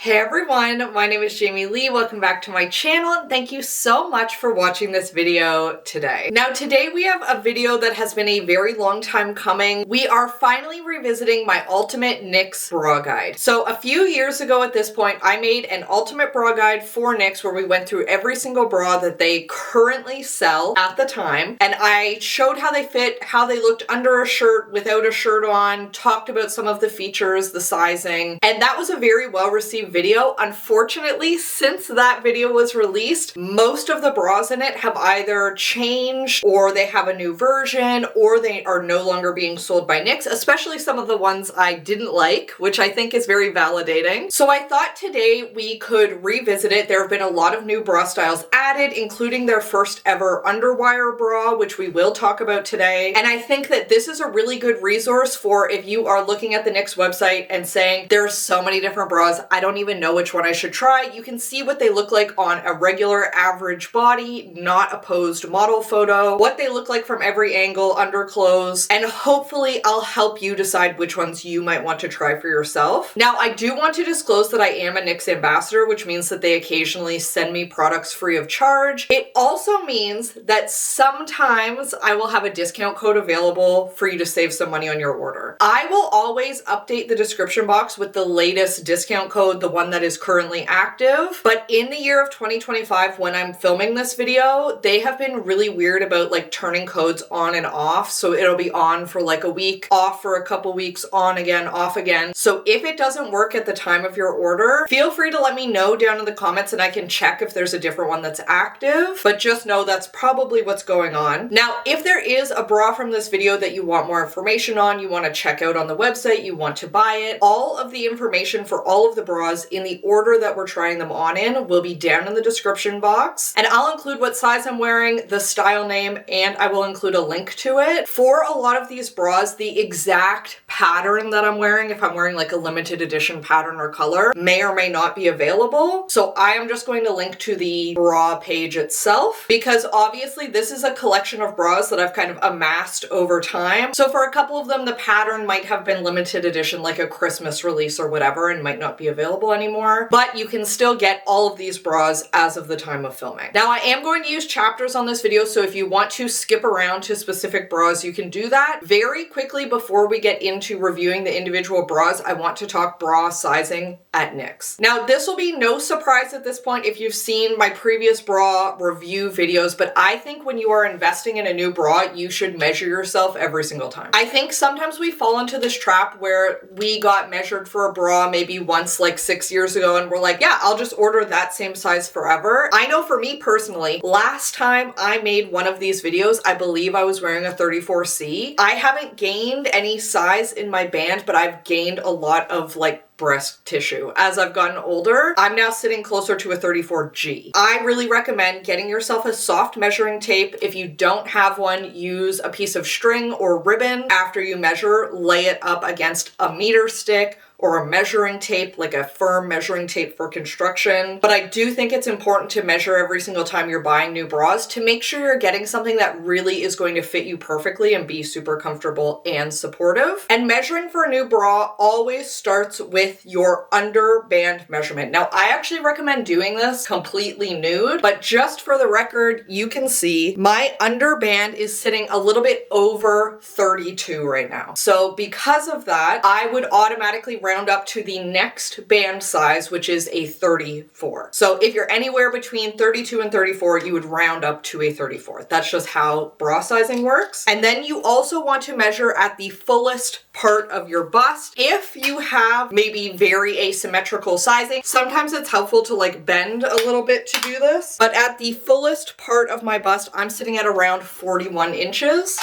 Hey everyone, my name is Jamie Leigh. Welcome back to my channel and thank you so much for watching this video today. Now today we have a video that has been a very long time coming. We are finally revisiting my ultimate Knix bra guide. So a few years ago at this point, I made an ultimate bra guide for Knix where we went through every single bra that they currently sell at the time. And I showed how they fit, how they looked under a shirt, without a shirt on, talked about some of the features, the sizing, and that was a very well received video. Unfortunately, since that video was released, most of the bras in it have either changed or they have a new version or they are no longer being sold by Knix, especially some of the ones I didn't like, which I think is very validating. So I thought today we could revisit it. There have been a lot of new bra styles added, including their first ever Underwire bra, which we will talk about today. And I think that this is a really good resource for if you are looking at the Knix website and saying, there's so many different bras, I don't even know which one I should try. You can see what they look like on a regular average body, not a posed model photo, what they look like from every angle, under clothes, and hopefully I'll help you decide which ones you might want to try for yourself. Now, I do want to disclose that I am a Knix ambassador, which means that they occasionally send me products free of charge. It also means that sometimes I will have a discount code available for you to save some money on your order. I will always update the description box with the latest discount code, the one that is currently active. But in the year of 2025, when I'm filming this video, they have been really weird about like turning codes on and off. So it'll be on for like a week, off for a couple weeks, on again, off again. So if it doesn't work at the time of your order, feel free to let me know down in the comments and I can check if there's a different one that's active. But just know that's probably what's going on. Now, if there is a bra from this video that you want more information on, you want to check out on the website, you want to buy it, all of the information for all of the bras in the order that we're trying them on in will be down in the description box. And I'll include what size I'm wearing, the style name, and I will include a link to it. For a lot of these bras, the exact pattern that I'm wearing, if I'm wearing like a limited edition pattern or color, may or may not be available. So I am just going to link to the bra page itself because obviously this is a collection of bras that I've kind of amassed over time. So for a couple of them, the pattern might have been limited edition, like a Christmas release or whatever, and might not be available anymore, but you can still get all of these bras as of the time of filming. Now, I am going to use chapters on this video, so if you want to skip around to specific bras, you can do that. Very quickly before we get into reviewing the individual bras, I want to talk bra sizing at Knix. Now, this will be no surprise at this point if you've seen my previous bra review videos, but I think when you are investing in a new bra, you should measure yourself every single time. I think sometimes we fall into this trap where we got measured for a bra maybe once like 6 years ago and we're like, yeah, I'll just order that same size forever. I know for me personally, last time I made one of these videos, I believe I was wearing a 34C. I haven't gained any size in my band, but I've gained a lot of like breast tissue. As I've gotten older, I'm now sitting closer to a 34G. I really recommend getting yourself a soft measuring tape. If you don't have one, use a piece of string or ribbon. After you measure, lay it up against a meter stick or a measuring tape, like a firm measuring tape for construction. But I do think it's important to measure every single time you're buying new bras to make sure you're getting something that really is going to fit you perfectly and be super comfortable and supportive. And measuring for a new bra always starts with your underband measurement. Now, I actually recommend doing this completely nude, but just for the record, you can see my underband is sitting a little bit over 32 right now. So because of that, I would automatically round up to the next band size, which is a 34. So if you're anywhere between 32 and 34, you would round up to a 34. That's just how bra sizing works. And then you also want to measure at the fullest part of your bust. If you have maybe very asymmetrical sizing, sometimes it's helpful to like bend a little bit to do this. But at the fullest part of my bust, I'm sitting at around 41 inches.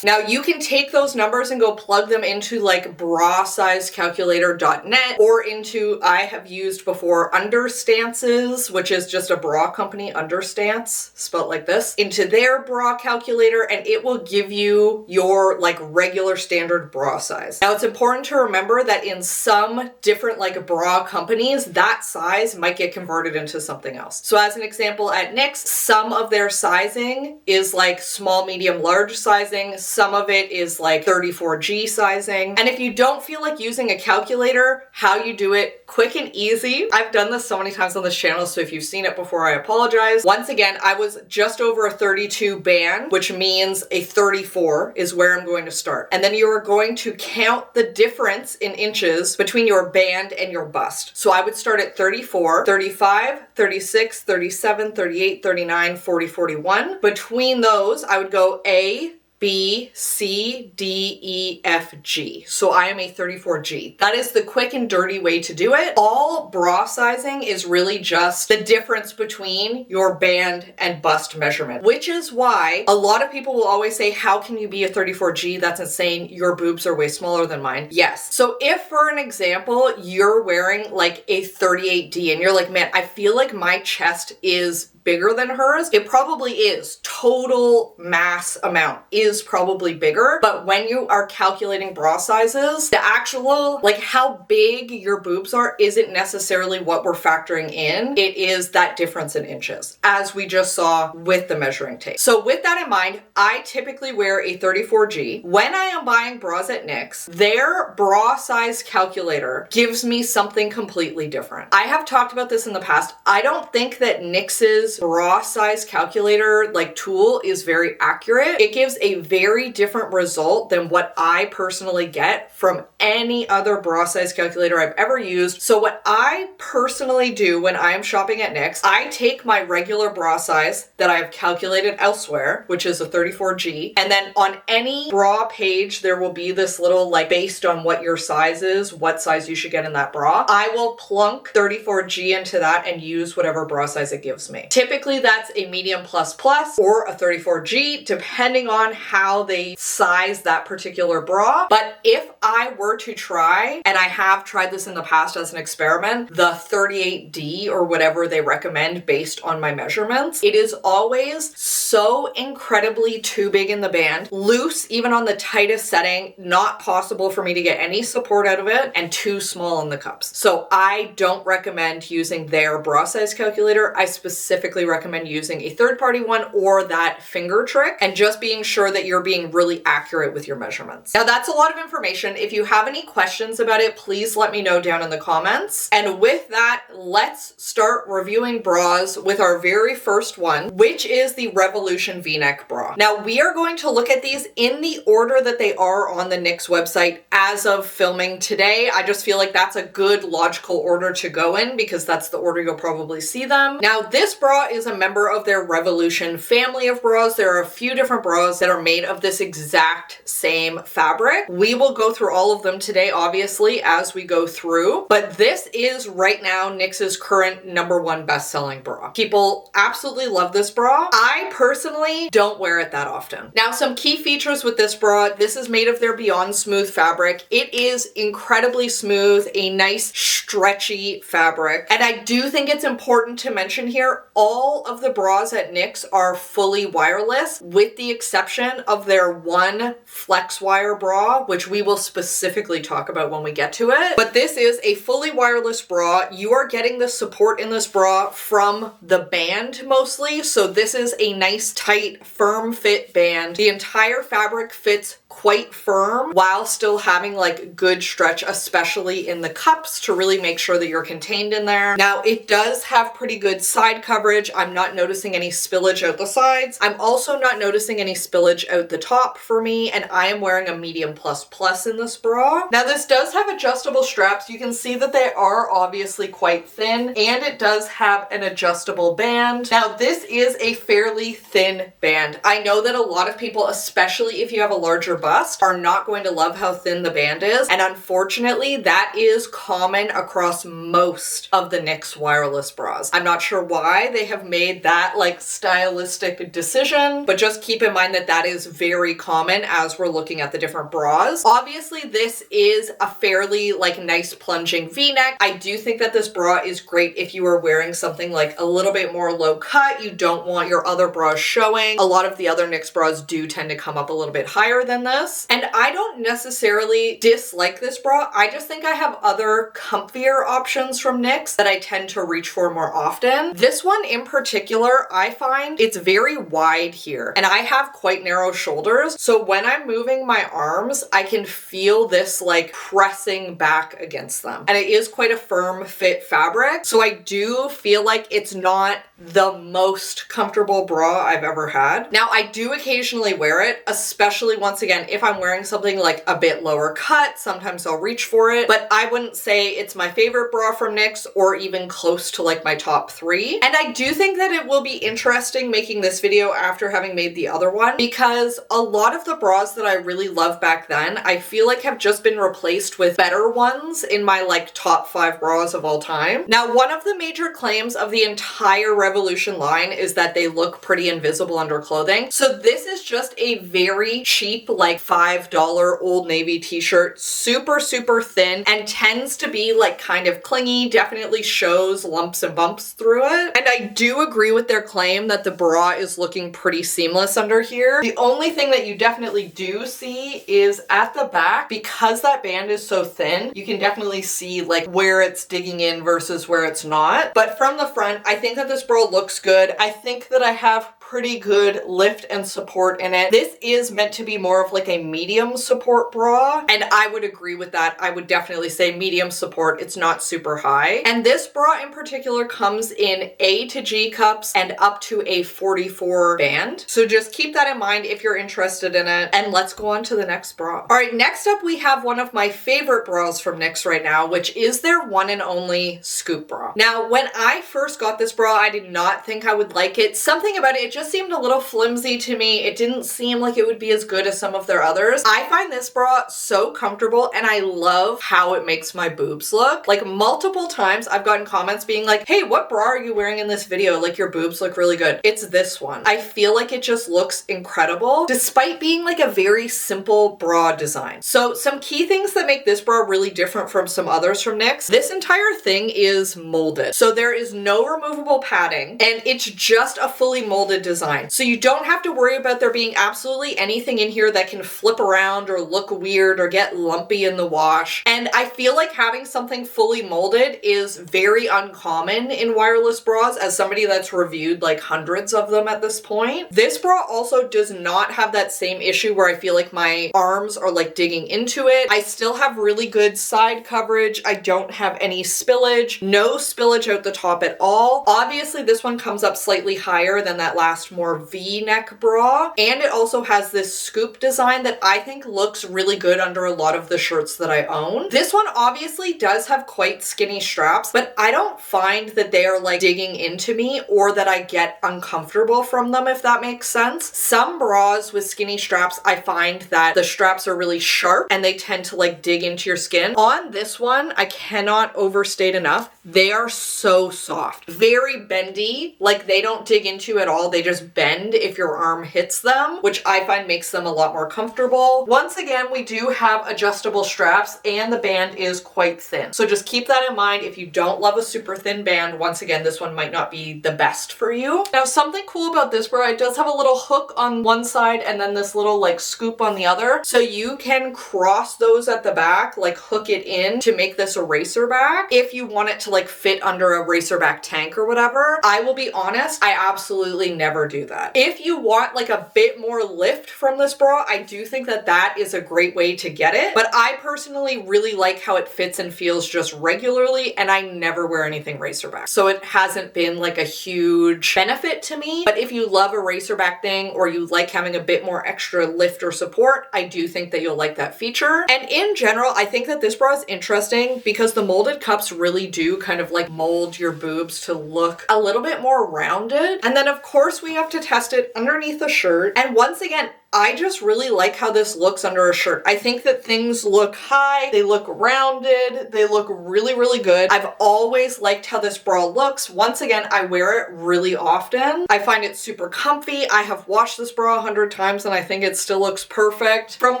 Now you can take those numbers and go plug them into like brasizecalculator.net or into, I have used before, Understances, which is just a bra company, Understance, spelled like this, into their bra calculator, and it will give you your like regular standard bra size. Now it's important to remember that in some different like bra companies, that size might get converted into something else. So as an example, at Knix, some of their sizing is like small, medium, large sizing. some of it is like 34G sizing. And if you don't feel like using a calculator, how you do it quick and easy. I've done this so many times on this channel, so if you've seen it before, I apologize. Once again, I was just over a 32 band, which means a 34 is where I'm going to start. And then you are going to count the difference in inches between your band and your bust. So I would start at 34, 35, 36, 37, 38, 39, 40, 41. Between those, I would go A, B, C, D, E, F, G. So I am a 34G. That is the quick and dirty way to do it. All bra sizing is really just the difference between your band and bust measurement, which is why a lot of people will always say, how can you be a 34G? That's insane. Your boobs are way smaller than mine. Yes. So if, for an example, you're wearing like a 38D and you're like, man, I feel like my chest is bigger than hers, it probably is. Total mass amount is probably bigger, but when you are calculating bra sizes, the actual, like how big your boobs are isn't necessarily what we're factoring in. It is that difference in inches, as we just saw with the measuring tape. So with that in mind, I typically wear a 34G. When I am buying bras at Knix, their bra size calculator gives me something completely different. I have talked about this in the past. I don't think that Knix's bra size calculator like tool is very accurate. It gives a very different result than what I personally get from any other bra size calculator I've ever used. So what I personally do when I am shopping at Knix, I take my regular bra size that I have calculated elsewhere, which is a 34G, and then on any bra page there will be this little like based on what your size is, what size you should get in that bra. I will plunk 34G into that and use whatever bra size it gives me. Typically that's a medium plus plus or a 34G, depending on how they size that particular bra. But if I were to try, and I have tried this in the past as an experiment, the 38D or whatever they recommend based on my measurements, it is always so incredibly too big in the band, loose even on the tightest setting, not possible for me to get any support out of it, and too small in the cups. So I don't recommend using their bra size calculator. I specifically recommend using a third-party one or that finger trick and just being sure that you're being really accurate with your measurements. Now that's a lot of information. If you have any questions about it, please let me know down in the comments. And with that, let's start reviewing bras with our very first one, which is the Revolution V-neck bra. Now we are going to look at these in the order that they are on the Knix website as of filming today. I just feel like that's a good logical order to go in because that's the order you'll probably see them. Now this bra is a member of their Revolution family of bras. There are a few different bras that are made of this exact same fabric. We will go through all of them today, obviously, as we go through, but this is right now Knix's current #1 best-selling bra. People absolutely love this bra. I personally don't wear it that often. Now, some key features with this bra, this is made of their Beyond Smooth fabric. It is incredibly smooth, a nice stretchy fabric, and I do think it's important to mention here, all of the bras at Knix are fully wireless, with the exception of their one flex wire bra, which we will specifically talk about when we get to it. But this is a fully wireless bra. You are getting the support in this bra from the band mostly. So this is a nice, tight, firm fit band. The entire fabric fits quite firm while still having like good stretch, especially in the cups, to really make sure that you're contained in there. Now it does have pretty good side coverage. I'm not noticing any spillage out the sides. I'm also not noticing any spillage out the top for me, and I am wearing a medium plus plus in this bra. Now this does have adjustable straps. You can see that they are obviously quite thin, and it does have an adjustable band. Now this is a fairly thin band. I know that a lot of people, especially if you have a larger bust, are not going to love how thin the band is, and unfortunately that is common across most of the Knix wireless bras. I'm not sure why they have made that like stylistic decision, but just keep in mind that that is very common as we're looking at the different bras. Obviously this is a fairly like nice plunging V-neck. I do think that this bra is great if you are wearing something like a little bit more low cut. You don't want your other bras showing. A lot of the other Knix bras do tend to come up a little bit higher than this. seamless. And I don't necessarily dislike this bra. I just think I have other comfier options from Knix that I tend to reach for more often. This one in particular, I find it's very wide here, and I have quite narrow shoulders. So when I'm moving my arms, I can feel this like pressing back against them. And it is quite a firm fit fabric. So I do feel like it's not the most comfortable bra I've ever had. Now, I do occasionally wear it, especially once again, if I'm wearing something like a bit lower cut, sometimes I'll reach for it, but I wouldn't say it's my favorite bra from Knix or even close to like my top 3. And I do think that it will be interesting making this video after having made the other one, because a lot of the bras that I really loved back then, I feel like have just been replaced with better ones in my like top 5 bras of all time. Now, one of the major claims of the entire Revolution line is that they look pretty invisible under clothing. So this is just a very cheap, like $5 Old Navy t-shirt, super, super thin, and tends to be like kind of clingy, definitely shows lumps and bumps through it. And I do agree with their claim that the bra is looking pretty seamless under here. The only thing that you definitely do see is at the back, because that band is so thin, you can definitely see like where it's digging in versus where it's not. But from the front, I think that this bra looks good. I think that I have pretty good lift and support in it. This is meant to be more of like a medium support bra, and I would agree with that. I would definitely say medium support. It's not super high. And this bra in particular comes in A to G cups and up to a 44 band. So just keep that in mind if you're interested in it. And let's go on to the next bra. All right, next up we have one of my favorite bras from Knix right now, which is their One and Only Scoop Bra. Now, when I first got this bra, I did not think I would like it. Something about it just seemed a little flimsy to me. It didn't seem like it would be as good as some of their others. I find this bra so comfortable, and I love how it makes my boobs look. Like multiple times I've gotten comments being like, hey, what bra are you wearing in this video? Like your boobs look really good. It's this one. I feel like it just looks incredible despite being like a very simple bra design. So some key things that make this bra really different from some others from Knix. This entire thing is molded. So there is no removable padding, and it's just a fully molded design. So you don't have to worry about there being absolutely anything in here that can flip around or look weird or get lumpy in the wash. And I feel like having something fully molded is very uncommon in wireless bras, as somebody that's reviewed like hundreds of them at this point. This bra also does not have that same issue where I feel like my arms are like digging into it. I still have really good side coverage. I don't have any spillage, no spillage out the top at all. Obviously this one comes up slightly higher than that last more V-neck bra, and it also has this scoop design that I think looks really good under a lot of the shirts that I own. This one obviously does have quite skinny straps, but I don't find that they are like digging into me or that I get uncomfortable from them, if that makes sense. Some bras with skinny straps, I find that the straps are really sharp and they tend to like dig into your skin. On this one, I cannot overstate enough, they are so soft, very bendy, like they don't dig into at all. They just bend if your arm hits them, which I find makes them a lot more comfortable. Once again, we do have adjustable straps and the band is quite thin. So just keep that in mind. If you don't love a super thin band, once again, this one might not be the best for you. Now, something cool about this bra, it does have a little hook on one side and then this little like scoop on the other. So you can cross those at the back, like hook it in to make this a racerback if you want it to like fit under a racerback tank or whatever. I will be honest, I absolutely never do that. If you want like a bit more lift from this bra, I do think that that is a great way to get it. But I personally really like how it fits and feels just regularly, and I never wear anything racerback. So it hasn't been like a huge benefit to me. But if you love a racerback thing or you like having a bit more extra lift or support, I do think that you'll like that feature. And in general, I think that this bra is interesting because the molded cups really do kind of like mold your boobs to look a little bit more rounded. And then of course we have to test it underneath the shirt. And once again, I just really like how this looks under a shirt. I think that things look high, they look rounded, they look really, really good. I've always liked how this bra looks. Once again, I wear it really often. I find it super comfy. I have washed this bra 100 times and I think it still looks perfect. From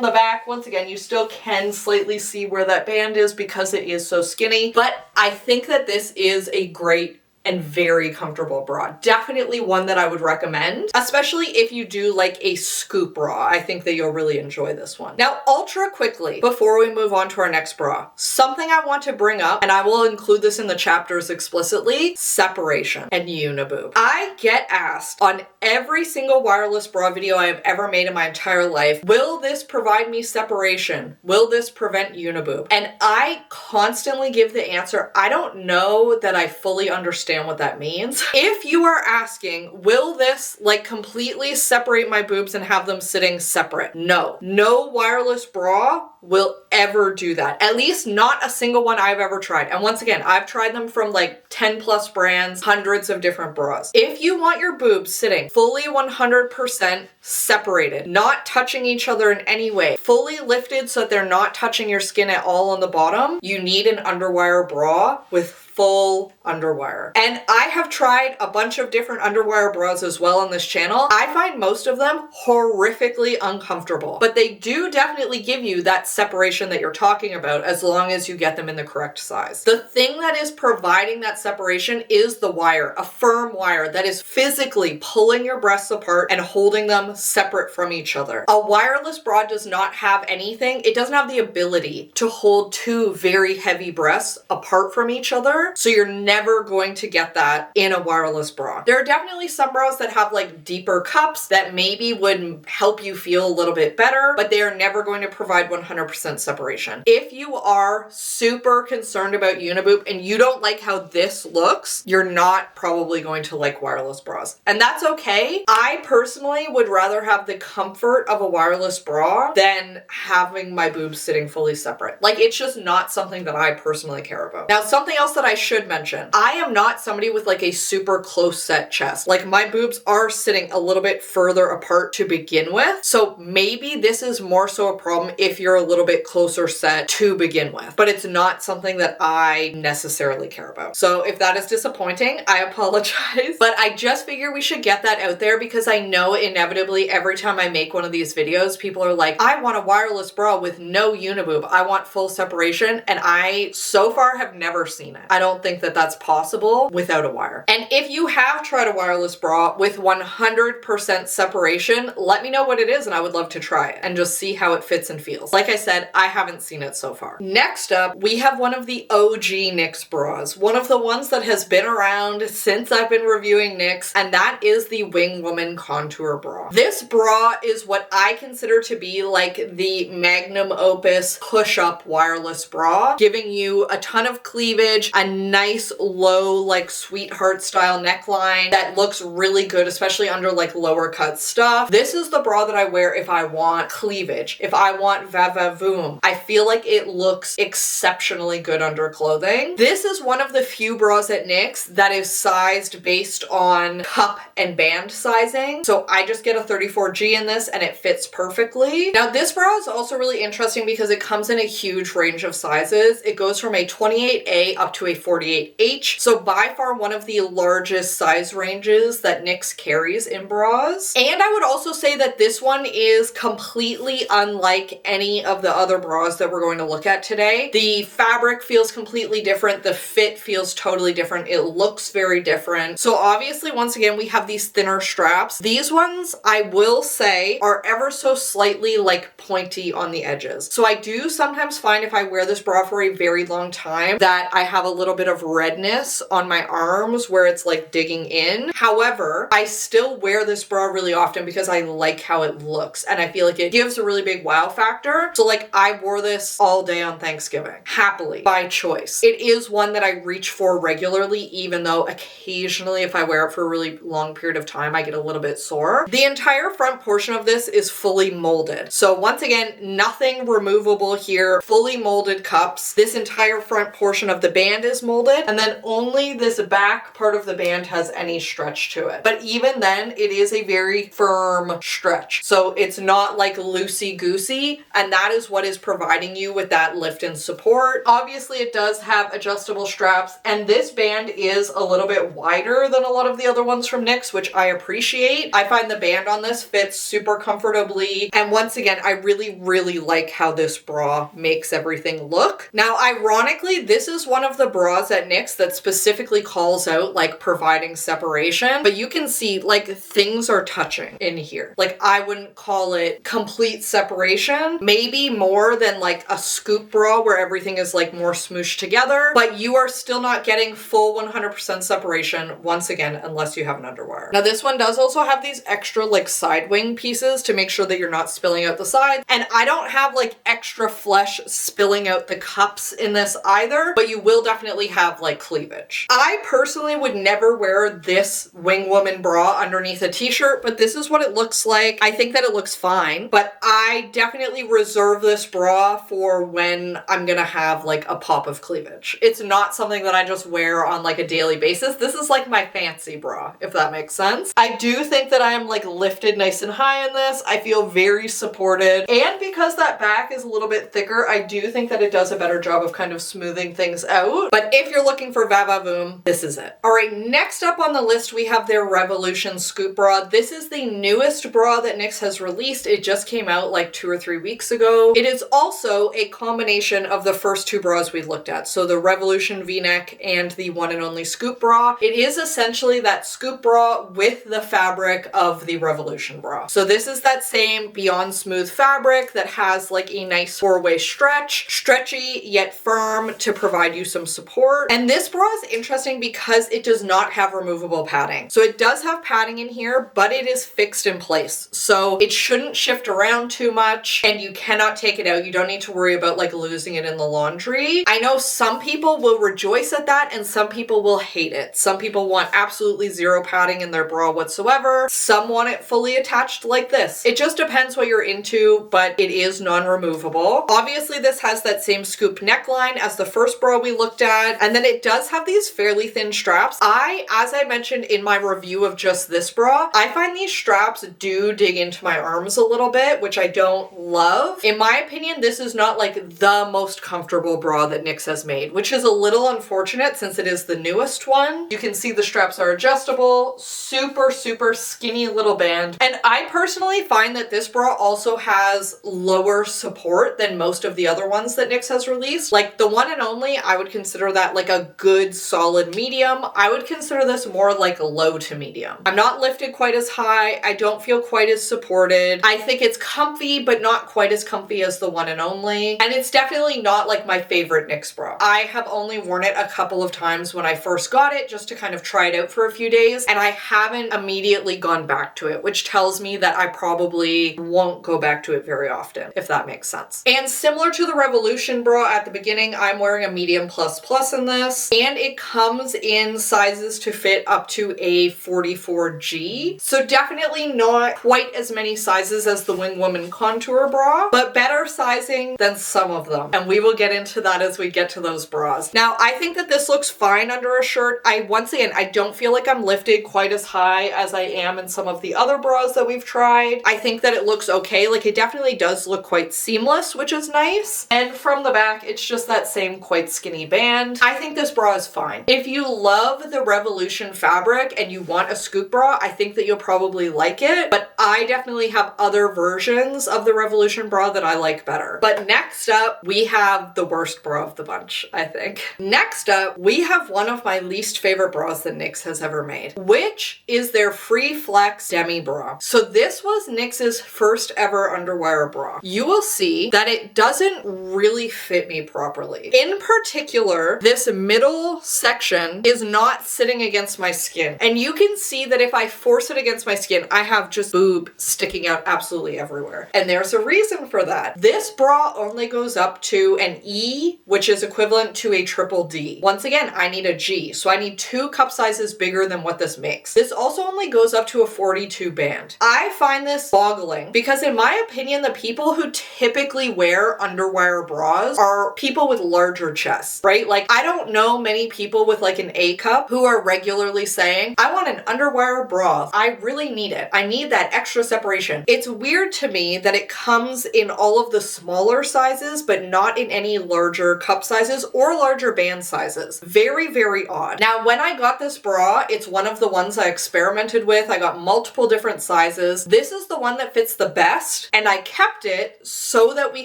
the back, once again, you still can slightly see where that band is because it is so skinny, but I think that this is a great and very comfortable bra. Definitely one that I would recommend, especially if you do like a scoop bra. I think that you'll really enjoy this one. Now, ultra quickly, before we move on to our next bra, something I want to bring up, and I will include this in the chapters explicitly, separation and Uniboob. I get asked on every single wireless bra video I have ever made in my entire life, will this provide me separation? Will this prevent Uniboob? And I constantly give the answer, I don't know that I fully understand what that means. If you are asking, will this like completely separate my boobs and have them sitting separate? No. No wireless bra will ever do that. At least not a single one I've ever tried. And once again, I've tried them from like 10 plus brands, hundreds of different bras. If you want your boobs sitting fully 100% separated, not touching each other in any way, fully lifted so that they're not touching your skin at all on the bottom, you need an underwire bra with full underwire. And I have tried a bunch of different underwire bras as well on this channel. I find most of them horrifically uncomfortable, but they do definitely give you that separation that you're talking about as long as you get them in the correct size. The thing that is providing that separation is the wire, a firm wire that is physically pulling your breasts apart and holding them separate from each other. A wireless bra does not have anything. It doesn't have the ability to hold two very heavy breasts apart from each other. So you're never going to get that in a wireless bra. There are definitely some bras that have like deeper cups that maybe would help you feel a little bit better, but they are never going to provide 100% separation. If you are super concerned about Uniboob and you don't like how this looks, you're not probably going to like wireless bras. And that's okay. I personally would rather have the comfort of a wireless bra than having my boobs sitting fully separate. Like, it's just not something that I personally care about. Now, something else that I should mention, I am not somebody with like a super close set chest. Like, my boobs are sitting a little bit further apart to begin with. So maybe this is more so a problem if you're a little bit closer set to begin with, but it's not something that I necessarily care about. So if that is disappointing, I apologize, but I just figure we should get that out there because I know inevitably every time I make one of these videos, people are like, I want a wireless bra with no Uniboob. I want full separation. And I so far have never seen it. I don't think that that's possible without a wire. And if you have tried a wireless bra with 100% separation, let me know what it is and I would love to try it and just see how it fits and feels. Like I said, I haven't seen it so far. Next up, we have one of the OG Knix bras, one of the ones that has been around since I've been reviewing Knix, and that is the WingWoman Contour Bra. This bra is what I consider to be like the magnum opus push-up wireless bra, giving you a ton of cleavage, a nice low like sweetheart style neckline that looks really good, especially under like lower cut stuff. This is the bra that I wear if I want cleavage, if I want va-va-voom. I feel like it looks exceptionally good under clothing. This is one of the few bras at Knix that is sized based on cup and band sizing. So I just get a 34G in this and it fits perfectly. Now this bra is also really interesting because it comes in a huge range of sizes. It goes from a 28A up to a 48H. So by far one of the largest size ranges that Knix carries in bras. And I would also say that this one is completely unlike any of the other bras that we're going to look at today. The fabric feels completely different. The fit feels totally different. It looks very different. So obviously, once again, we have these thinner straps. These ones, I will say, are ever so slightly like pointy on the edges. So I do sometimes find if I wear this bra for a very long time that I have a little bit of redness on my arms where it's like digging in. However, I still wear this bra really often because I like how it looks and I feel like it gives a really big wow factor. So like I wore this all day on Thanksgiving, happily, by choice. It is one that I reach for regularly, even though occasionally if I wear it for a really long period of time, I get a little bit sore. The entire front portion of this is fully molded. So once again, nothing removable here, fully molded cups. This entire front portion of the band is molded, and then only this back part of the band has any stretch to it. But even then, it is a very firm stretch. So it's not like loosey-goosey, and that is what is providing you with that lift and support. Obviously, it does have adjustable straps, and this band is a little bit wider than a lot of the other ones from Knix, which I appreciate. I find the band on this fits super comfortably, and once again, I really, really like how this bra makes everything look. Now, ironically, this is one of the bras bras at Knix that specifically calls out like providing separation, but you can see like things are touching in here. Like I wouldn't call it complete separation, maybe more than like a scoop bra where everything is like more smooshed together, but you are still not getting full 100% separation once again, unless you have an underwire. Now this one does also have these extra like side wing pieces to make sure that you're not spilling out the sides. And I don't have like extra flesh spilling out the cups in this either, but you will definitely have like cleavage. I personally would never wear this WingWoman bra underneath a t-shirt, but this is what it looks like. I think that it looks fine, but I definitely reserve this bra for when I'm gonna have like a pop of cleavage. It's not something that I just wear on like a daily basis. This is like my fancy bra, if that makes sense. I do think that I am like lifted nice and high in this. I feel very supported. And because that back is a little bit thicker, I do think that it does a better job of kind of smoothing things out. But if you're looking for va-va-voom, this is it. All right, next up on the list, we have their Revolution Scoop Bra. This is the newest bra that Knix has released. It just came out like 2 or 3 weeks ago. It is also a combination of the first two bras we looked at. So the Revolution V-neck and the One&Only Scoop Bra. It is essentially that scoop bra with the fabric of the Revolution bra. So this is that same Beyond Smooth fabric that has like a nice 4-way stretch, stretchy yet firm to provide you some support. And this bra is interesting because it does not have removable padding. So it does have padding in here, but it is fixed in place. So it shouldn't shift around too much and you cannot take it out. You don't need to worry about like losing it in the laundry. I know some people will rejoice at that and some people will hate it. Some people want absolutely zero padding in their bra whatsoever. Some want it fully attached like this. It just depends what you're into, but it is non-removable. Obviously, this has that same scoop neckline as the first bra we looked at, and then it does have these fairly thin straps. As I mentioned in my review of just this bra, I find these straps do dig into my arms a little bit, which I don't love. In my opinion, this is not like the most comfortable bra that Knix has made, which is a little unfortunate since it is the newest one. You can see the straps are adjustable, super, super skinny little band. And I personally find that this bra also has lower support than most of the other ones that Knix has released. Like the One&Only, I would consider that like a good solid medium. I would consider this more like low to medium. I'm not lifted quite as high. I don't feel quite as supported. I think it's comfy, but not quite as comfy as the One&Only. And it's definitely not like my favorite Knix bra. I have only worn it a couple of times when I first got it just to kind of try it out for a few days, and I haven't immediately gone back to it, which tells me that I probably won't go back to it very often, if that makes sense. And similar to the Revolution bra at the beginning, I'm wearing a medium plus plus in this, and it comes in sizes to fit up to a 44G. So definitely not quite as many sizes as the WingWoman Contour Bra, but better sizing than some of them. And we will get into that as we get to those bras. Now, I think that this looks fine under a shirt. Once again, I don't feel like I'm lifted quite as high as I am in some of the other bras that we've tried. I think that it looks okay. Like it definitely does look quite seamless, which is nice. And from the back, it's just that same quite skinny band. I think this bra is fine. If you love the Revolution fabric and you want a scoop bra, I think that you'll probably like it, but I definitely have other versions of the Revolution bra that I like better. But next up, we have the worst bra of the bunch, I think. Next up, we have one of my least favorite bras that Knix has ever made, which is their FreeFlex Demi Bra. So this was Knix's first ever underwire bra. You will see that it doesn't really fit me properly. In particular, this middle section is not sitting against my skin. And you can see that if I force it against my skin, I have just boob sticking out absolutely everywhere. And there's a reason for that. This bra only goes up to an E, which is equivalent to a triple D. Once again, I need a G, so I need 2 cup sizes bigger than what this makes. This also only goes up to a 42 band. I find this boggling because in my opinion, the people who typically wear underwire bras are people with larger chests, right? Like I don't know many people with like an A cup who are regularly saying, I want an underwire bra. I really need it. I need that extra separation. It's weird to me that it comes in all of the smaller sizes, but not in any larger cup sizes or larger band sizes. Very, very odd. Now, when I got this bra, it's one of the ones I experimented with. I got multiple different sizes. This is the one that fits the best, and I kept it so that we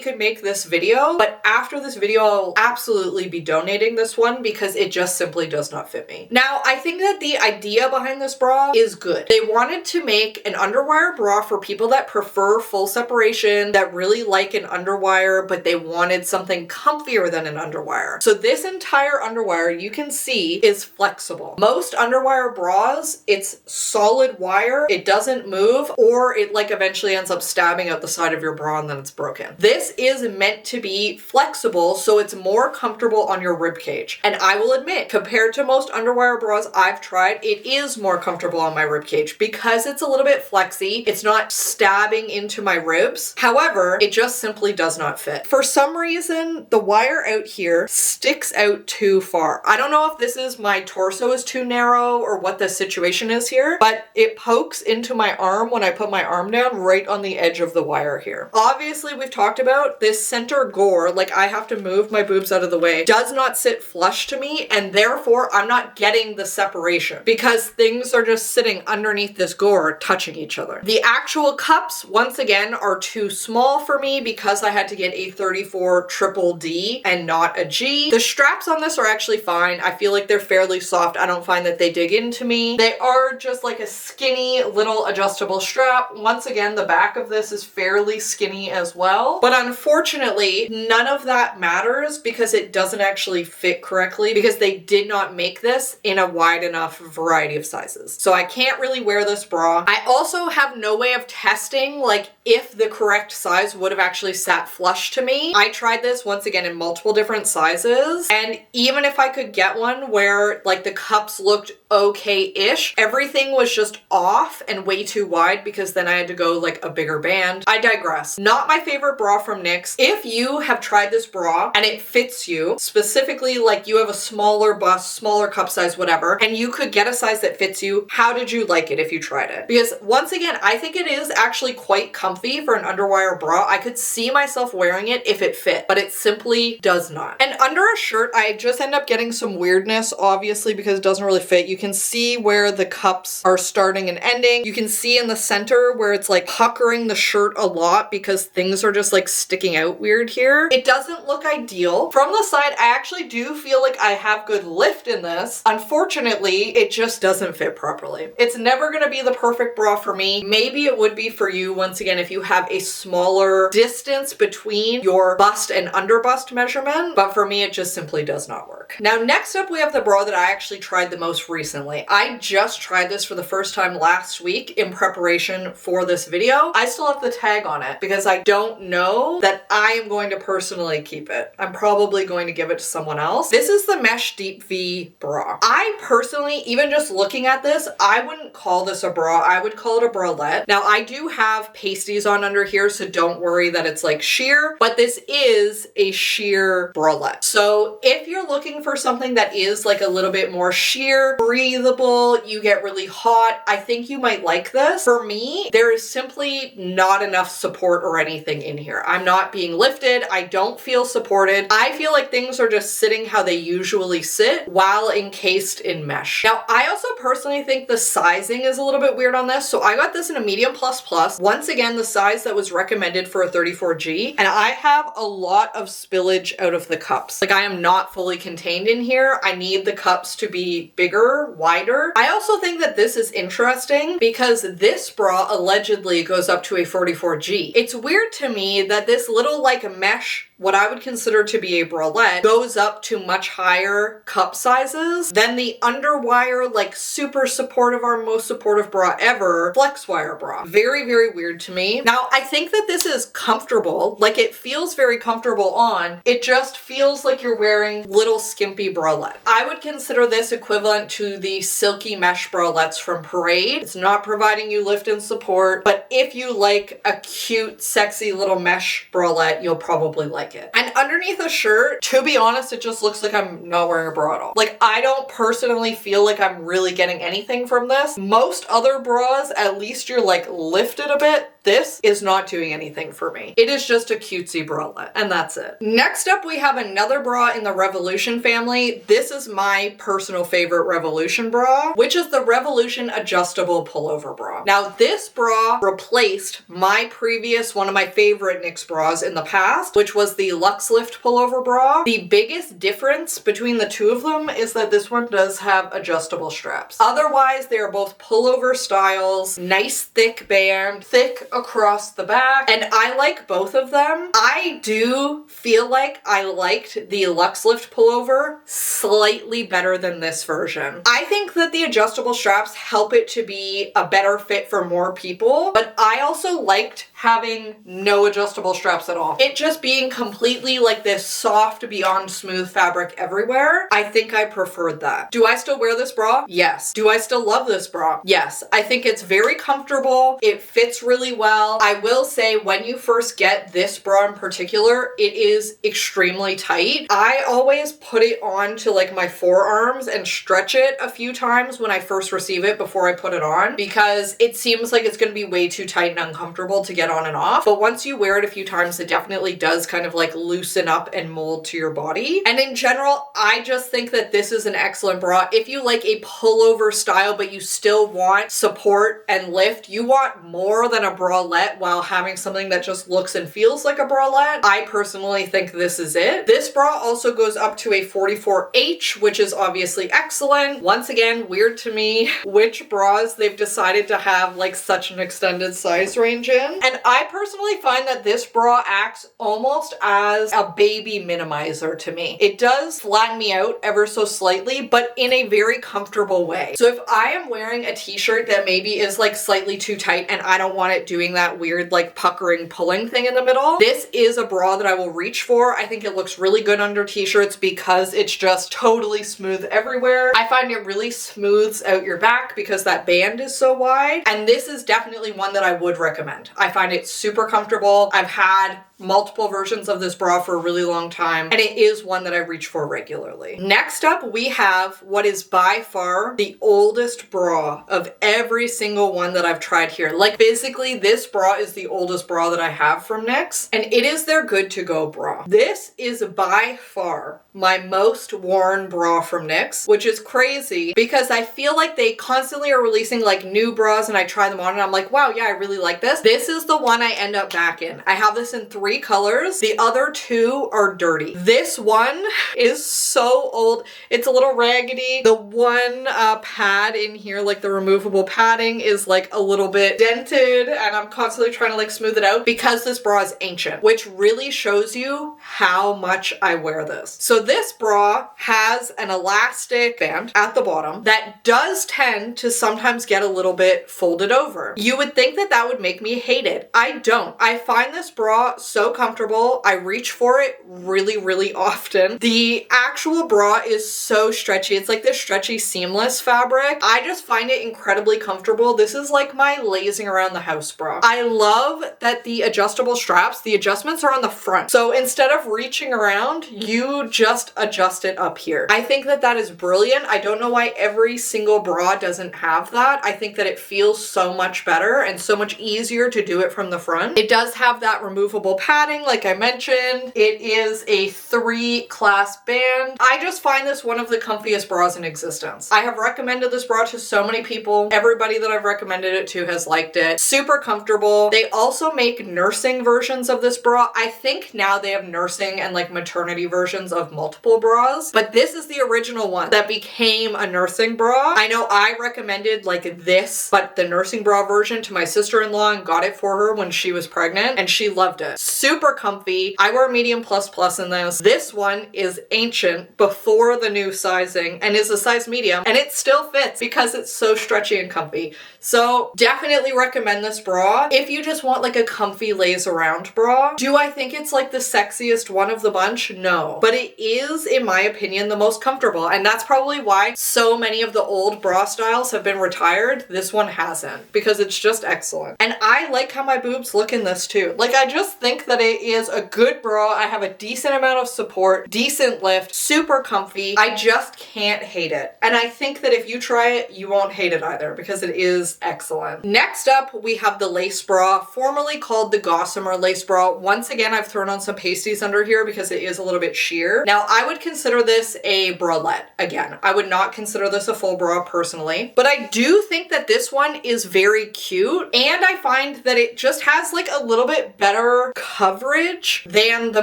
could make this video. But after this video, I'll absolutely be donating recommending this one because it just simply does not fit me. Now, I think that the idea behind this bra is good. They wanted to make an underwire bra for people that prefer full separation, that really like an underwire, but they wanted something comfier than an underwire. So this entire underwire, you can see, is flexible. Most underwire bras, it's solid wire, it doesn't move, or it like eventually ends up stabbing out the side of your bra and then it's broken. This is meant to be flexible so it's more comfortable on your rib cage. And I will admit, compared to most underwire bras I've tried, it is more comfortable on my rib cage because it's a little bit flexy. It's not stabbing into my ribs. However, it just simply does not fit. For some reason, the wire out here sticks out too far. I don't know if this is my torso is too narrow or what the situation is here, but it pokes into my arm when I put my arm down right on the edge of the wire here. Obviously, we've talked about this center gore, like I have to move my boobs out of the way, does not sit flush to me, and therefore I'm not getting the separation because things are just sitting underneath this gore touching each other. The actual cups, once again, are too small for me because I had to get a 34 triple D and not a G. The straps on this are actually fine. I feel like they're fairly soft. I don't find that they dig into me. They are just like a skinny little adjustable strap. Once again, the back of this is fairly skinny as well. But unfortunately, none of that matters because it doesn't actually fit correctly because they did not make this in a wide enough variety of sizes. So I can't really wear this bra. I also have no way of testing like if the correct size would have actually sat flush to me. I tried this once again in multiple different sizes, and even if I could get one where like the cups looked okay-ish, everything was just off and way too wide because then I had to go like a bigger band. I digress. Not my favorite bra from Knix. If you have tried this bra and it fits you, specifically like you have a smaller bust, smaller cup size, whatever, and you could get a size that fits you, how did you like it if you tried it? Because once again, I think it is actually quite comfy for an underwire bra. I could see myself wearing it if it fit, but it simply does not. And under a shirt, I just end up getting some weirdness, obviously, because it doesn't really fit. You can see where the cups are starting and ending. You can see in the center where it's like puckering the shirt a lot because things are just like sticking out weird here. It doesn't look ideal. From the side, I actually do feel like I have good lift in this. Unfortunately, it just doesn't fit properly. It's never gonna be the perfect bra for me. Maybe it would be for you, once again, if you have a smaller distance between your bust and under bust measurement, but for me, it just simply does not work. Now, next up, we have the bra that I actually tried the most recently. I just tried this for the first time last week in preparation for this video. I still have the tag on it because I don't know that I am going to personally keep it. I'm probably going to give it to someone else. This is the Mesh Deep V bra. I personally, even just looking at this, I wouldn't call this a bra. I would call it a bralette. Now, I do have pasties on under here, so don't worry that it's like sheer, but this is a sheer bralette. So if you're looking for something that is like a little bit more sheer, breathable, you get really hot, I think you might like this. For me, there is simply not enough support or anything in here. I'm not being lifted. I don't feel supported. I feel like things are just sitting how they usually sit while encased in mesh. Now, I also personally think the sizing is a little bit weird on this. So I got this in a medium plus plus. Once again, the size that was recommended for a 34G. And I have a lot of spillage out of the cups. Like I am not fully contained in here. I need the cups to be bigger, wider. I also think that this is interesting because this bra allegedly goes up to a 44G. It's weird to me that this little like mesh, what I would consider to be a bralette, goes up to much higher cup sizes than the underwire, like super supportive, our most supportive bra ever, flex wire bra. Very, very weird to me. Now, I think that this is comfortable. Like it feels very comfortable on. It just feels like you're wearing little skimpy bralette. I would consider this equivalent to the silky mesh bralettes from Parade. It's not providing you lift and support, but if you like a cute, sexy little mesh bralette, you'll probably like it. And underneath the shirt, to be honest, it just looks like I'm not wearing a bra at all. Like I don't personally feel like I'm really getting anything from this. Most other bras, at least you're like lifted a bit. this is not doing anything for me. It is just a cutesy bralette, and that's it. Next up, we have another bra in the Revolution family. This is my personal favorite Revolution bra, which is the Revolution Adjustable Pullover Bra. Now, this bra replaced my previous, one of my favorite Knix bras in the past, which was the Luxe Lift Pullover Bra. The biggest difference between the two of them is that this one does have adjustable straps. Otherwise, they are both pullover styles, nice thick band, thick across the back, and I like both of them. I do feel like I liked the Luxe Lift Pullover slightly better than this version. I think that the adjustable straps help it to be a better fit for more people, but I also liked having no adjustable straps at all. It just being completely like this soft, beyond smooth fabric everywhere. I think I preferred that. Do I still wear this bra? Yes. Do I still love this bra? Yes. I think it's very comfortable. It fits really well. I will say when you first get this bra in particular, it is extremely tight. I always put it on to like my forearms and stretch it a few times when I first receive it before I put it on, because it seems like it's going to be way too tight and uncomfortable to get on and off. But once you wear it a few times, it definitely does kind of like loosen up and mold to your body. And in general, I just think that this is an excellent bra. If you like a pullover style, but you still want support and lift, you want more than a bralette while having something that just looks and feels like a bralette, I personally think this is it. This bra also goes up to a 44H, which is obviously excellent. Once again, weird to me which bras they've decided to have like such an extended size range in. And I personally find that this bra acts almost as a baby minimizer to me. It does flatten me out ever so slightly, but in a very comfortable way. So if I am wearing a t-shirt that maybe is like slightly too tight and I don't want it doing that weird like puckering pulling thing in the middle, this is a bra that I will reach for. I think it looks really good under t-shirts because it's just totally smooth everywhere. I find it really smooths out your back because that band is so wide, and this is definitely one that I would recommend. I find it super comfortable. I've had multiple versions of this bra for a really long time, and it is one that I reach for regularly. Next up, we have what is by far the oldest bra of every single one that I've tried here. Like basically this bra is the oldest bra that I have from Knix, and it is their Good To Go bra. This is by far my most worn bra from Knix, which is crazy because I feel like they constantly are releasing like new bras and I try them on and I'm like, wow, yeah, I really like this. This is the one I end up back in. I have this in 3 colors. The other 2 are dirty. This one is so old. It's a little raggedy. The one pad in here, like the removable padding, is like a little bit dented and I'm constantly trying to like smooth it out because this bra is ancient, which really shows you how much I wear this. So this bra has an elastic band at the bottom that does tend to sometimes get a little bit folded over. You would think that that would make me hate it. I don't. I find this bra so comfortable. I reach for it really, really often. The actual bra is so stretchy. It's like this stretchy seamless fabric. I just find it incredibly comfortable. This is like my lazing around the house bra. I love that the adjustable straps, the adjustments are on the front. So instead of reaching around, you just adjust it up here. I think that that is brilliant. I don't know why every single bra doesn't have that. I think that it feels so much better and so much easier to do it from the front. It does have that removable padding, like I mentioned. It is a 3 clasp band. I just find this one of the comfiest bras in existence. I have recommended this bra to so many people. Everybody that I've recommended it to has liked it. Super comfortable. They also make nursing versions of this bra. I think now they have nursing and like maternity versions of multiple bras, but this is the original one that became a nursing bra. I know I recommended like this, but the nursing bra version to my sister-in-law and got it for her when she was pregnant and she loved it. Super comfy. I wear medium plus plus in this. This one is ancient before the new sizing and is a size medium, and it still fits because it's so stretchy and comfy. So definitely recommend this bra if you just want like a comfy lays around bra. Do I think it's like the sexiest one of the bunch? No, but it is, in my opinion, the most comfortable, and that's probably why so many of the old bra styles have been retired. This one hasn't, because it's just excellent. And I like how my boobs look in this too. Like I just think think that it is a good bra. I have a decent amount of support, decent lift, super comfy. I just can't hate it. And I think that if you try it, you won't hate it either because it is excellent. Next up, we have the lace bra, formerly called the Gossamer lace bra. Once again, I've thrown on some pasties under here because it is a little bit sheer. Now, I would consider this a bralette. Again, I would not consider this a full bra personally, but I do think that this one is very cute, and I find that it just has like a little bit better coverage than the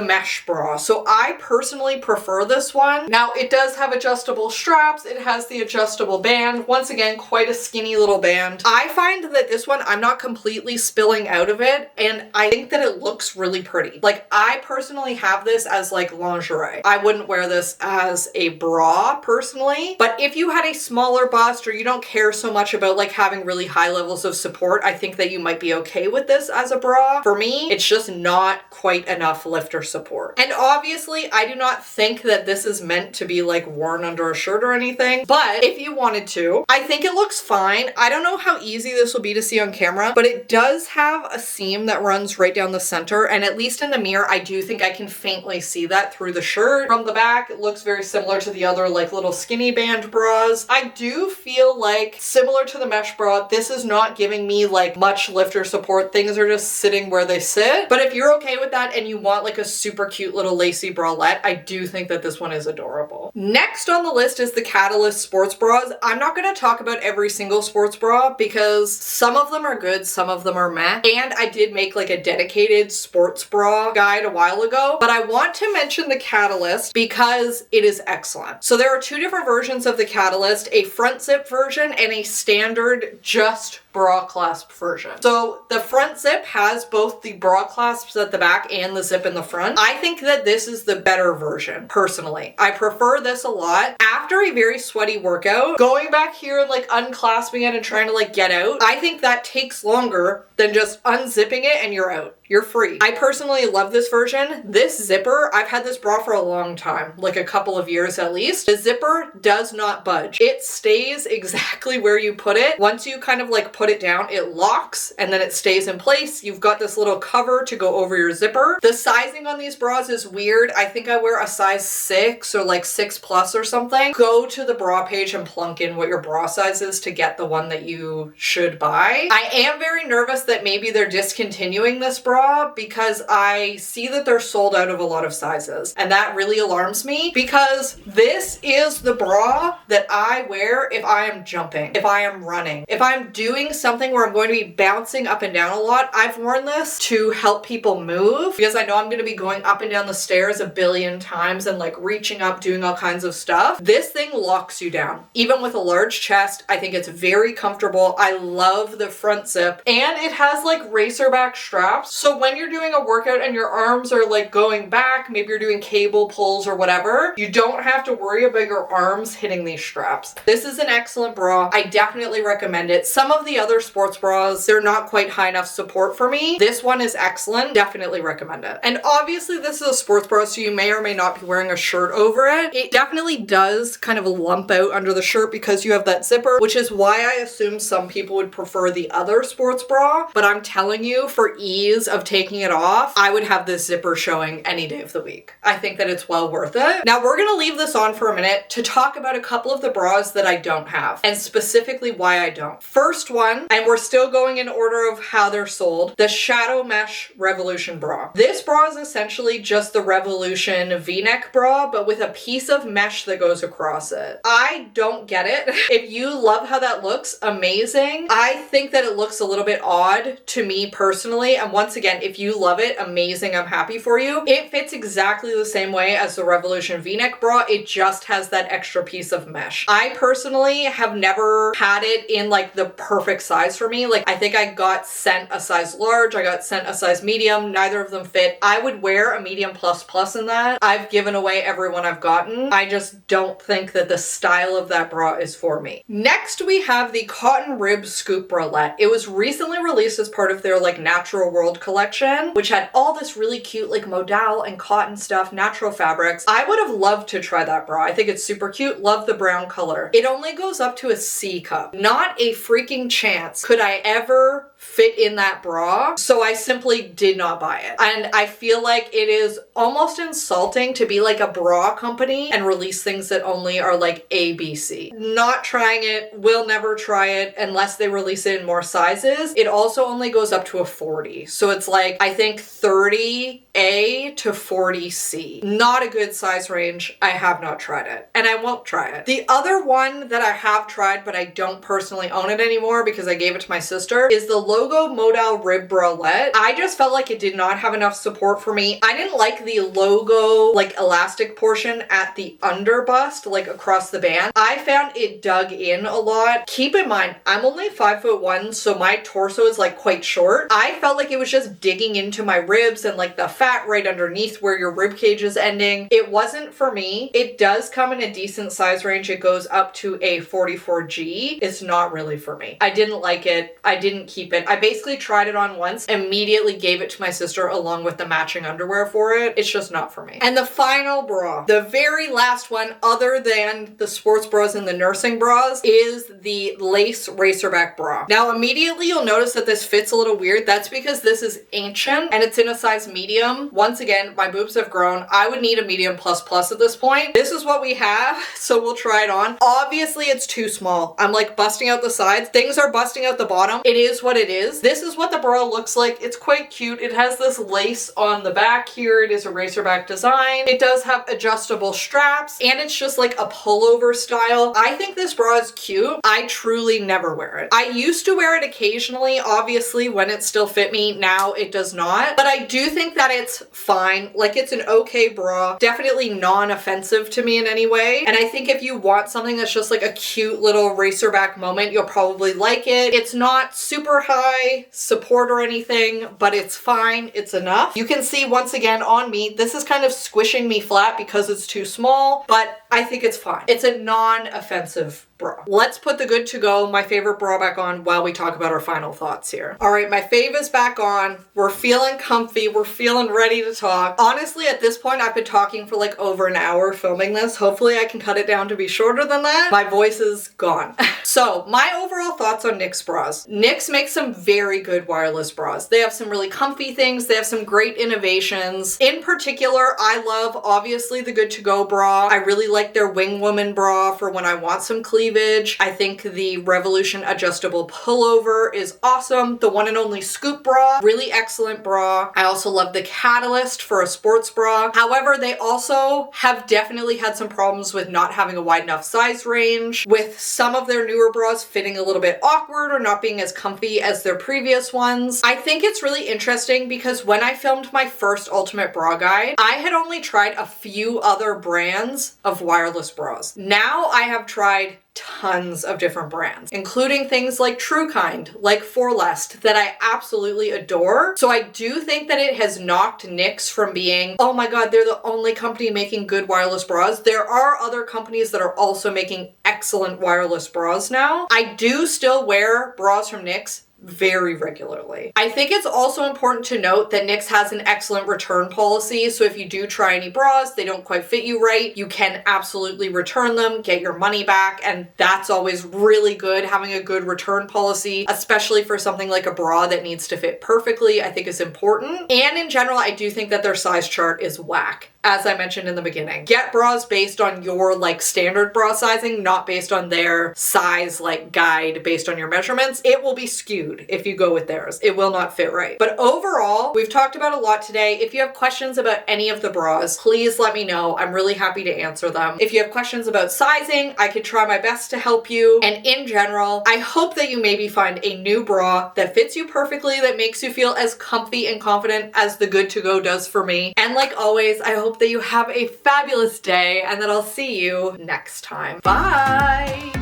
mesh bra. So I personally prefer this one. Now, it does have adjustable straps. It has the adjustable band. Once again, quite a skinny little band. I find that this one, I'm not completely spilling out of it, and I think that it looks really pretty. Like, I personally have this as like lingerie. I wouldn't wear this as a bra personally, but if you had a smaller bust or you don't care so much about like having really high levels of support, I think that you might be okay with this as a bra. For me, it's just not quite enough lift or support. And obviously, I do not think that this is meant to be like worn under a shirt or anything, but if you wanted to, I think it looks fine. I don't know how easy this will be to see on camera, but it does have a seam that runs right down the center, and at least in the mirror, I do think I can faintly see that through the shirt. From the back, it looks very similar to the other like little skinny band bras. I do feel like, similar to the mesh bra, this is not giving me like much lift or support. Things are just sitting where they sit. But if you're okay with that and you want like a super cute little lacy bralette, I do think that this one is adorable. Next on the list is the Catalyst sports bras. I'm not going to talk about every single sports bra because some of them are good, some of them are meh. And I did make like a dedicated sports bra guide a while ago, but I want to mention the Catalyst because it is excellent. So there are two different versions of the Catalyst, a front zip version and a standard just bra clasp version. So the front zip has both the bra clasps at the back and the zip in the front. I think that this is the better version, personally. I prefer this a lot. After a very sweaty workout, going back here and like unclasping it and trying to like get out, I think that takes longer than just unzipping it and you're out. You're free. I personally love this version. This zipper, I've had this bra for a long time, like a couple of years at least. The zipper does not budge. It stays exactly where you put it. Once you kind of like put it down, it locks and then it stays in place. You've got this little cover to go over your zipper. The sizing on these bras is weird. I think I wear a size 6 or like 6+ or something. Go to the bra page and plunk in what your bra size is to get the one that you should buy. I am very nervous that maybe they're discontinuing this bra because I see that they're sold out of a lot of sizes, and that really alarms me because this is the bra that I wear if I am jumping, if I am running, if I'm doing something where I'm going to be bouncing up and down a lot. I've worn this to help people move because I know I'm going to be going up and down the stairs a billion times and like reaching up, doing all kinds of stuff. This thing locks you down. Even with a large chest, I think it's very comfortable. I love the front zip, and it has like racerback straps. So when you're doing a workout and your arms are like going back, maybe you're doing cable pulls or whatever, you don't have to worry about your arms hitting these straps. This is an excellent bra. I definitely recommend it. Some of the other sports bras, they're not quite high enough support for me. This one is excellent. Definitely recommend it. And obviously this is a sports bra, so you may or may not be wearing a shirt over it. It definitely does kind of lump out under the shirt because you have that zipper, which is why I assume some people would prefer the other sports bra. But I'm telling you, for ease of taking it off, I would have this zipper showing any day of the week. I think that it's well worth it. Now we're gonna leave this on for a minute to talk about a couple of the bras that I don't have, and specifically why I don't. First one, and we're still going in order of how they're sold, the Shadow Mesh Revolution bra. This bra is essentially just the Revolution V-neck bra, but with a piece of mesh that goes across it. I don't get it. If you love how that looks, amazing. I think that it looks a little bit odd to me personally, and once again, if you love it, amazing, I'm happy for you. It fits exactly the same way as the Revolution V-neck bra, it just has that extra piece of mesh. I personally have never had it in like the perfect size for me. Like I think I got sent a size large, I got sent a size medium, neither of them fit. I would wear a medium plus in that. I've given away every one I've gotten. I just don't think that the style of that bra is for me. Next we have the Cotton Rib Scoop Bralette. It was recently released as part of their like Natural World collection, which had all this really cute like modal and cotton stuff, natural fabrics. I would have loved to try that bra. I think it's super cute. Love the brown color. It only goes up to a C cup. Not a freaking chance could I ever fit in that bra, so I simply did not buy it. And I feel like it is almost insulting to be like a bra company and release things that only are like A, B, C. Not trying it, will never try it unless they release it in more sizes. It also only goes up to a 40. So it's like, I think 30A to 40C. Not a good size range. I have not tried it and I won't try it. The other one that I have tried, but I don't personally own it anymore because I gave it to my sister, is the Logo Modal Rib Bralette. I just felt like it did not have enough support for me. I didn't like the logo, like elastic portion at the under bust, like across the band. I found it dug in a lot. Keep in mind, I'm only 5'1", so my torso is like quite short. I felt like it was just digging into my ribs and like the fat right underneath where your rib cage is ending. It wasn't for me. It does come in a decent size range. It goes up to a 44G. It's not really for me. I didn't like it. I didn't keep it. I basically tried it on once, immediately gave it to my sister along with the matching underwear for it. It's just not for me. And the final bra, the very last one other than the sports bras and the nursing bras, is the lace Racerback Bra. Now immediately you'll notice that this fits a little weird. That's because this is ancient and it's in a size medium. Once again, my boobs have grown. I would need a medium plus plus at this point. This is what we have, so we'll try it on. Obviously it's too small. I'm like busting out the sides. Things are busting out the bottom. It is what it is. This is what the bra looks like. It's quite cute. It has this lace on the back here. It is a racerback design. It does have adjustable straps and it's just like a pullover style. I think this bra is cute. I truly never wear it. I used to wear it occasionally, obviously, when it still fit me. Now it does not, but I do think that it's fine. Like, it's an okay bra, definitely non-offensive to me in any way. And I think if you want something that's just like a cute little racerback moment, you'll probably like it. It's not super high support or anything, but it's fine. It's enough. You can see once again on me, this is kind of squishing me flat because it's too small, but I think it's fine. It's a non-offensive bra. Let's put the good to go, my favorite bra, back on while we talk about our final thoughts here. All right, my fave is back on. We're feeling comfy. We're feeling ready to talk. Honestly, at this point, I've been talking for like over an hour filming this. Hopefully I can cut it down to be shorter than that. My voice is gone. So my overall thoughts on Knix bras. Knix makes some very good wireless bras. They have some really comfy things. They have some great innovations. In particular, I love, obviously, the Good to Go bra. I really like their WingWoman bra for when I want some cleavage. I think the Revolution adjustable pullover is awesome. The One&Only Scoop Bra, really excellent bra. I also love the Catalyst for a sports bra. However, they also have definitely had some problems with not having a wide enough size range, with some of their newer bras fitting a little bit awkward or not being as comfy as their previous ones. I think it's really interesting because when I filmed my first Ultimate Bra Guide, I had only tried a few other brands of wireless bras. Now I have tried tons of different brands, including things like TrueKind, like Forlest, that I absolutely adore. So I do think that it has knocked Knix from being, oh my god, they're the only company making good wireless bras. There are other companies that are also making excellent wireless bras now. I do still wear bras from Knix very regularly. I think it's also important to note that Knix has an excellent return policy, so if you do try any bras, they don't quite fit you right, you can absolutely return them, get your money back, and that's always really good. Having a good return policy, especially for something like a bra that needs to fit perfectly, I think is important. And in general, I do think that their size chart is whack. As I mentioned in the beginning, get bras based on your like standard bra sizing, not based on their size like guide based on your measurements. It will be skewed if you go with theirs. It will not fit right. But overall, we've talked about a lot today. If you have questions about any of the bras, please let me know. I'm really happy to answer them. If you have questions about sizing, I could try my best to help you. And in general, I hope that you maybe find a new bra that fits you perfectly, that makes you feel as comfy and confident as the Good to Go does for me. And like always, I hope that you have a fabulous day and that I'll see you next time. Bye!